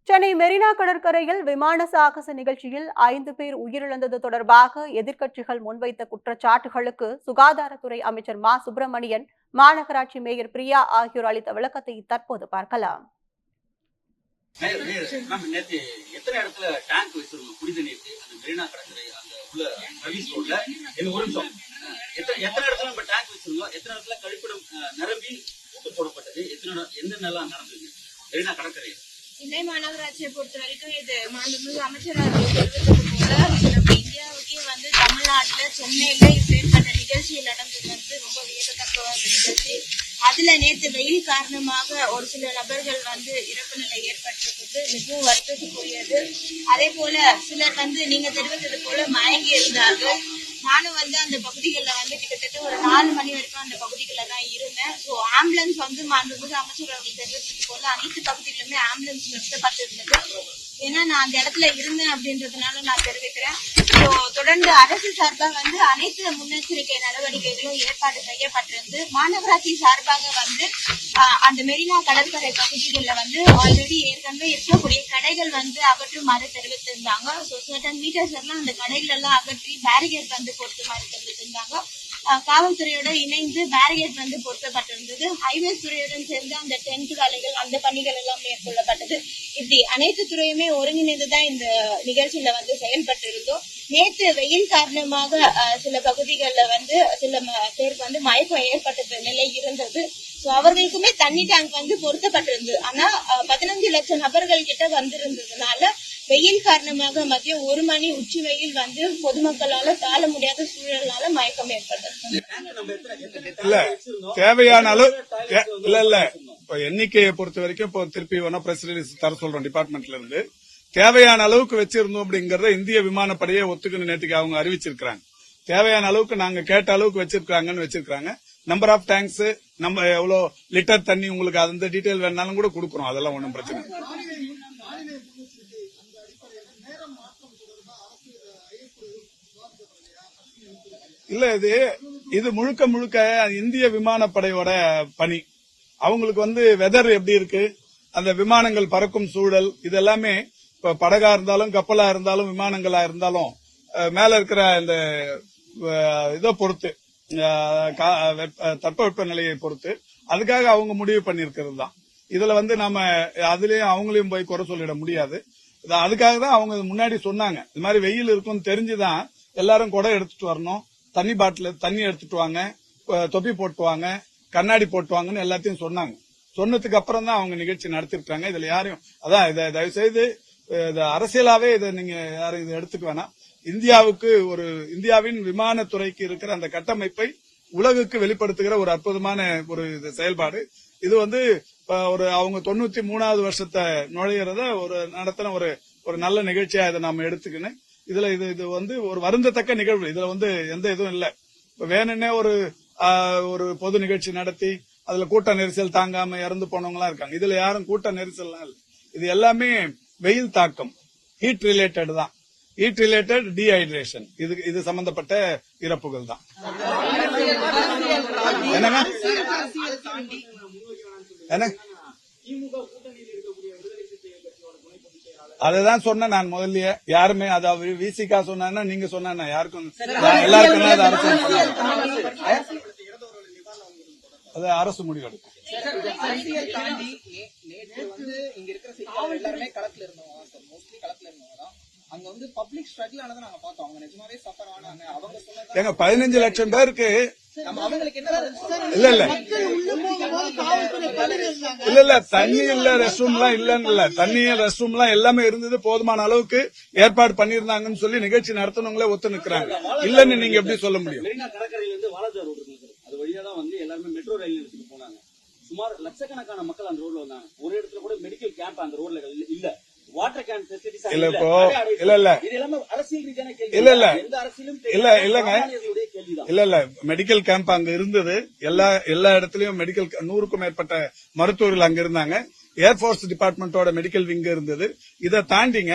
சென்னை மெரினா கடற்கரையில் விமான சாகச நிகழ்ச்சியில் 5 பேர் உயிரிழந்தது தொடர்பாக எதிர்க்கட்சிகள் முன்வைத்த குற்றச்சாட்டுகளுக்கு சுகாதாரத்துறை அமைச்சர் மா சுப்பிரமணியன், மாநகராட்சி மேயர் பிரியா ஆகியோர் அளித்த விளக்கத்தை தற்போது பார்க்கலாம். சென்னை மாநகராட்சியை பொறுத்த வரைக்கும் இது மாண்புமிகு அமைச்சராக தெரிவித்தது போல நம்ம இந்தியாவுக்கே தமிழ்நாட்டுல சென்னையில இப்பேற்பட்ட நிகழ்ச்சி நடந்தது ரொம்ப வியக்கத்தக்க நிகழ்ச்சி. அதுல நேற்று வெயில் காரணமாக ஒரு சில நபர்கள் இறப்பு நிலை ஏற்பட்டிருக்கிறது, மிகவும் வருத்தத்துக்குரியது. அதே போல சிலர் நீங்க தெரிவித்தது போல மயங்கி இருந்தார்கள். நானும் அந்த பகுதிகளில் கிட்டத்தட்ட ஒரு 4 மணி வரைக்கும் அந்த பகுதிகளில் தான் இருந்தேன். ஸோ ஆம்புலன்ஸ் மாண்புமிகு அமைச்சர் அவர்கள் தெரிவித்தது போல அனைத்து பகுதிகளிலுமே ஆம்புலன்ஸ் நிறுத்தப்பட்டிருந்தது. ஏன்னா நான் அந்த இடத்துல இருந்தேன் அப்படின்றதுனால நான் தெரிவிக்கிறேன். ஸோ தொடர்ந்து அரசு சார்பாக அனைத்து முன்னெச்சரிக்கை நடவடிக்கைகளும் ஏற்பாடு செய்யப்பட்டிருந்து மாநகராட்சி சார்பாக அந்த மெரினா கடற்கரை பகுதிகளில் ஆல்ரெடி ஏற்கனவே இருக்கக்கூடிய கடைகள் அகற்றுமாறு தெரிவித்திருந்தாங்க. ஸோ சர்டன் மீட்டர்ஸ் எல்லாம் அந்த கடைகள் எல்லாம் அகற்றி பேரிகேட் பொருத்துமாறு தெரிவித்திருந்தாங்க. காவல்துறையோட இணைந்து பேரிகேட் பொருத்தப்பட்டிருந்தது. ஹைவேஸ் துறையுடன் சேர்ந்து அந்த டென்ட் வேலைகள் அந்த பணிகள் எல்லாம் மேற்கொள்ளப்பட்டது. இப்படி அனைத்து துறையுமே ஒருங்கிணைந்துதான் இந்த நிகழ்ச்சியில செயல்பட்டு இருந்தோம். நேற்று வெயில் காரணமாக சில பகுதிகளில் சில பேருக்கு மயக்கம் ஏற்பட்ட நிலை இருந்தது. அவர்களுக்குமே தண்ணி டேங்க் பொருத்தப்பட்டிருந்தது. ஆனா 15 லட்சம் நபர்கள் கிட்ட வந்திருந்ததுனால வெயில் காரணமாக மதியம் 1 மணி உச்சி வெயில் பொதுமக்களால தாழ முடியாத சூழலால மயக்கம் ஏற்பட்டது. தேவையான அளவு இல்ல எண்ணிக்கையை பொறுத்த வரைக்கும் இப்போ திருப்பி வேணா பிரஸ் ரிலீஸ் தர சொல்றோம். டிபார்ட்மெண்ட்ல இருந்து தேவையான அளவுக்கு வச்சிருந்தோம் அப்படிங்கறத இந்திய விமானப்படையை ஒத்துக்கணும் நேற்றுக்கு அவங்க அறிவிச்சிருக்காங்க. தேவையான அளவுக்கு நாங்க கேட்ட அளவுக்கு வச்சிருக்காங்கன்னு வச்சிருக்காங்க. நம்பர் ஆஃப் டேங்க்ஸ், நம்ம எவ்வளவு லிட்டர் தண்ணி உங்களுக்கு அந்த டீடைல் வேணாலும் கூட கொடுக்கறோம். அதெல்லாம் ஒன்றும் பிரச்சனை இல்ல. இது முழுக்க முழுக்க இந்திய விமானப்படையோட பணி. அவங்களுக்கு வெதர் எப்படி இருக்கு, அந்த விமானங்கள் பறக்கும் சூழல், இது எல்லாமே இப்ப படகா இருந்தாலும் கப்பலா இருந்தாலும் விமானங்களா இருந்தாலும் மேல இருக்கிற இந்த இதை பொறுத்து தட்பவெப்ப நிலையை பொறுத்து அதுக்காக அவங்க முடிவு பண்ணிருக்கிறது தான். இதுல நாம அதுலயும் அவங்களையும் போய் குறை சொல்லிட முடியாது. அதுக்காக தான் அவங்க முன்னாடி சொன்னாங்க, இது மாதிரி வெயில் இருக்கும்னு தெரிஞ்சுதான் எல்லாரும் குடை எடுத்துட்டு வரணும், தண்ணி பாட்டில் தண்ணி எடுத்துட்டு வாங்க, தொப்பி போட்டு வாங்க, கண்ணாடி போட்டு வாங்கன்னு எல்லாத்தையும் சொன்னாங்க. சொன்னதுக்கு அப்புறம் தான் அவங்க நிகழ்ச்சி நடத்திருக்காங்க. இதுல யாரையும் அதான் இதை தயவு செய்து அரசியலாவே இதை நீங்க யாரும் இதை எடுத்துக்க வேணாம். இந்தியாவின் விமானத்துறைக்கு இருக்கிற அந்த கட்டமைப்பை உலகுக்கு வெளிப்படுத்துகிற ஒரு அற்புதமான ஒரு செயல்பாடு இது. ஒரு அவங்க 93வது வருஷத்தை நுழையிறத நடத்தின ஒரு நல்ல நிகழ்ச்சியா இதை நாம எடுத்துக்கணும். இதுல இது ஒரு வருந்தத்தக்க நிகழ்வு. இதுல எந்த இதுவும் இல்ல. வேணும்னே ஒரு பொது நிகழ்ச்சி நடத்தி அதுல கூட்ட நெரிசல் தாங்காம இறந்து போனவங்க எல்லாம் இருக்காங்க. இதுல யாரும் கூட்ட நெரிசல்லாம் இல்ல. இது எல்லாமே வெயில் தாக்கம், ஹீட் ரிலேட்டட் தான். ஹீட் ரிலேட்டட் டீஹைட்ரேஷன், இது சம்பந்தப்பட்ட இறப்புகள் தான். என்னங்க அதுதான் சொன்னேன் நான் முதல்லயே. யாருமே அதாவது விசிகா சொன்னா நீங்க சொன்னா யாருக்கும் எல்லாருக்கும் அது அரசு முடிவு எடுக்கும். எங்க 15 லட்சம் பேருக்கு இல்ல தண்ணி இல்ல, ரெஸ்ட் ரூம் எல்லாம் இல்லன்னு தண்ணி ரெஸ்ட் ரூம் எல்லாம் எல்லாமே இருந்தது. போதுமான அளவுக்கு ஏற்பாடு பண்ணிருந்தாங்கன்னு சொல்லி நிகழ்ச்சி நடத்தினவங்களே ஒத்து நிக்கிறாங்க. இல்லன்னு நீங்க எப்படி சொல்ல முடியும்? எல்லாருமே மெட்ரோ ரயில் நிலையத்துக்கு போனாங்க. சுமார் லட்சக்கணக்கான மக்கள் அந்த ரோட்ல வந்தாங்க. ஒரு இடத்துல கூட மெடிக்கல் கேம்ப் அந்த ரோட்ல இல்ல. வாட்டர் கேன் ஃபெசிலிட்டிஸ் இல்ல. இப்போ இல்ல இது எல்லாமே அரசியல் ரீதியான கேள்வி. எந்த அரசியலும் இல்லங்க மெடிக்கல் கேம்ப் அங்க இருந்தது. எல்லா இடத்துலயும் மெடிக்கல் 100க்கும் மேற்பட்ட மருத்துவர்கள் அங்க இருந்தாங்க. ஏர்போர்ஸ் டிபார்ட்மெண்டோட மெடிக்கல் விங் இருந்தது. இதை தாண்டிங்க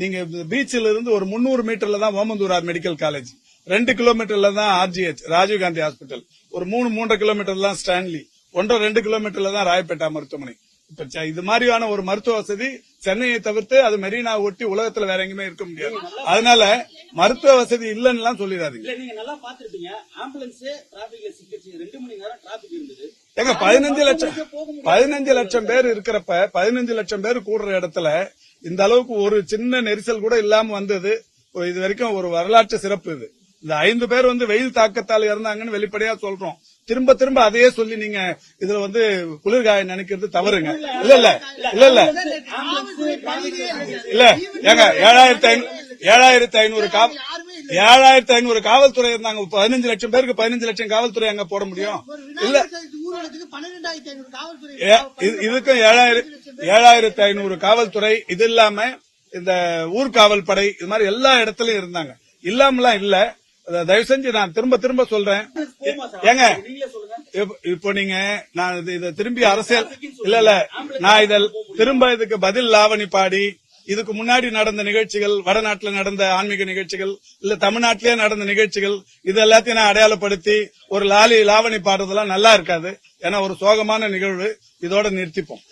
நீங்க பீச்சில இருந்து ஒரு 300 மீட்டர்ல தான் ஓமந்தூரார் மெடிக்கல் காலேஜ், 2 கிலோமீட்டர்ல தான் RGH ராஜீவ்காந்தி ஹாஸ்பிட்டல், ஒரு 3.5 கிலோமீட்டர் தான் ஸ்டான்லி, 1.5-2 கிலோமீட்டர்ல தான் ராயப்பேட்டா மருத்துவமனை. இப்ப இது மாதிரியான ஒரு மருத்துவ வசதி சென்னையை தவிர்த்து அது மெரினா ஒட்டி உலகத்துல வேற எங்கேயுமே இருக்க முடியாது. அதனால மருத்துவ வசதி இல்லன்னு எல்லாம் சொல்லிடாதீங்க. இல்ல நீங்க நல்லா பாத்துருப்பீங்க, ஆம்புலன்ஸ் டிராபிக்ல சிக்கிச்சு 2 மணி நேரம் டிராபிக் இருந்தது. ஏங்க 15 லட்சம் பேர் இருக்கிறப்ப 15 லட்சம் பேர் கூடுற இடத்துல இந்த அளவுக்கு ஒரு சின்ன நெரிசல் கூட இல்லாம வந்தது இது வரைக்கும் ஒரு வரலாற்று சிறப்பு. இது இந்த 5 பேர் வெயில் தாக்கத்தால் இறந்தாங்கன்னு வெளிப்படையா சொல்றோம். திரும்ப திரும்ப அதையே சொல்லி நீங்க இதுல குளிர்காய நினைக்கிறது தவறுங்க. இல்ல இல்ல இல்ல இல்ல இல்ல ஏங்க 7500 காவல்துறை இருந்தாங்க. 15 லட்சம் பேருக்கு 15 லட்சம் காவல்துறை அங்க போட முடியும்? இல்ல இதுக்கும் 7500 காவல்துறை, இது இல்லாம இந்த ஊர்காவல் படை, இது மாதிரி எல்லா இடத்துலயும் இருந்தாங்க. இல்லாமலாம் இல்ல. தயவு செஞ்சு நான் திரும்ப திரும்ப சொல்றேன். ஏங்க இப்போ நான் இதை திரும்பி அரசியல் இல்ல நான் இதில் திரும்ப இதுக்கு பதில் லாவணி பாடி இதுக்கு முன்னாடி நடந்த நிகழ்ச்சிகள், வடநாட்டுல நடந்த ஆன்மீக நிகழ்ச்சிகள், இல்ல தமிழ்நாட்டிலேயே நடந்த நிகழ்ச்சிகள், இது எல்லாத்தையும் நான் அடையாளப்படுத்தி ஒரு லாவணி பாடுறதெல்லாம் நல்லா இருக்காது. ஏன்னா ஒரு சோகமான நிகழ்வு. இதோட நிறுத்திப்போம்.